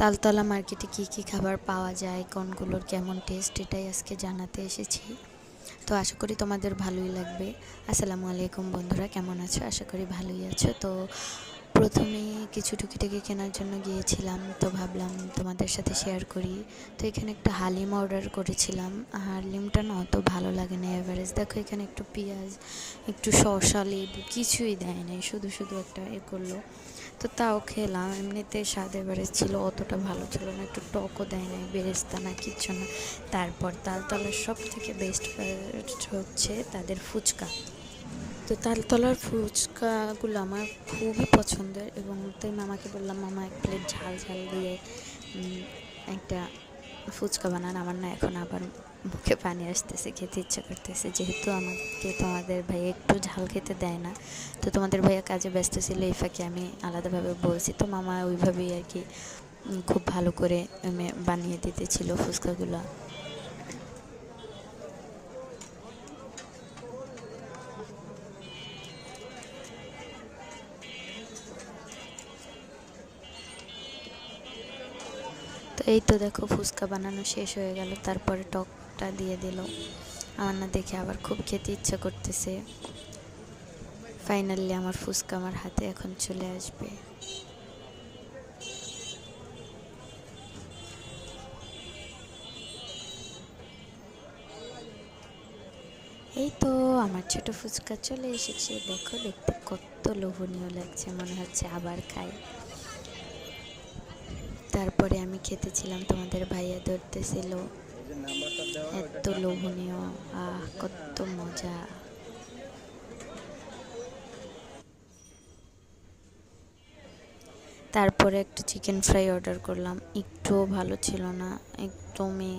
তালতলা মার্কেটে কি কি খাবার পাওয়া যায়, কোনগুলোর কেমন টেস্ট, এটাই আজকে জানাতে এসেছি। তো আশা করি তোমাদের ভালোই লাগবে। আসসালামু আলাইকুম বন্ধুরা, কেমন আছো? আশা করি ভালোই আছো। তো প্রথমে কিছু টুকিটাকি কেনার জন্য গিয়েছিলাম, তো ভাবলাম তোমাদের সাথে শেয়ার করি। তো এখানে একটা হালিম অর্ডার করেছিলাম। হালিমটা না অত ভালো লাগে না, এভারেজ। দেখো এখানে একটু পেঁয়াজ, একটু শসা, লেবু কিছুই দেয় নাই, শুধু শুধু একটা করলো। তো তাও খেলাম, এমনিতে স্বাদ এভারেজ ছিল, অতটা ভালো ছিল না, একটু টকও দেয় নাই, বেরেস্তা না, কিচ্ছু না। তারপর তালতলার সব থেকে বেস্ট হচ্ছে তাদের ফুচকা। তো তালতলার ফুচকাগুলো আমার খুবই পছন্দের, এবং তাই মামাকে বললাম, মামা এক প্লেট ঝাল ঝাল দিয়ে একটা ফুচকা বানান। আমার না এখন আবার মুখে পানি আসতেছে, খেতে ইচ্ছা করতেছে, যেহেতু আমাকে তোমাদের ভাইয়া একটু ঝাল খেতে দেয় না। তো তোমাদের ভাইয়া কাজে ব্যস্ত ছিল, এই ফাঁকে আমি আলাদাভাবে বলছি। তো মামা ওইভাবেই আর কি খুব ভালো করে বানিয়ে দিতেছিল ফুচকাগুলো। তো এই তো দেখো ফুচকা বানানো শেষ হয়ে গেল, তারপরে টকটা দিয়ে দিল। আমার না দেখে আবার খুব খেতে ইচ্ছা করতেছে। ফাইনালি আমার ফুচকা আমার হাতে এখন চলে আসবে। এই তো আমার ছোট ফুচকা চলে এসেছে, দেখো দেখতে কত লোভনীয় লাগছে, মনে হচ্ছে আবার খাই। তারপরে আমি খেতেছিলাম, তোমাদের ভাইয়া ধরতেছিল, এত লোভনীয়, কত মজা। তারপরে একটা চিকেন ফ্রাই অর্ডার করলাম, একটুও ভালো ছিল না, একদমই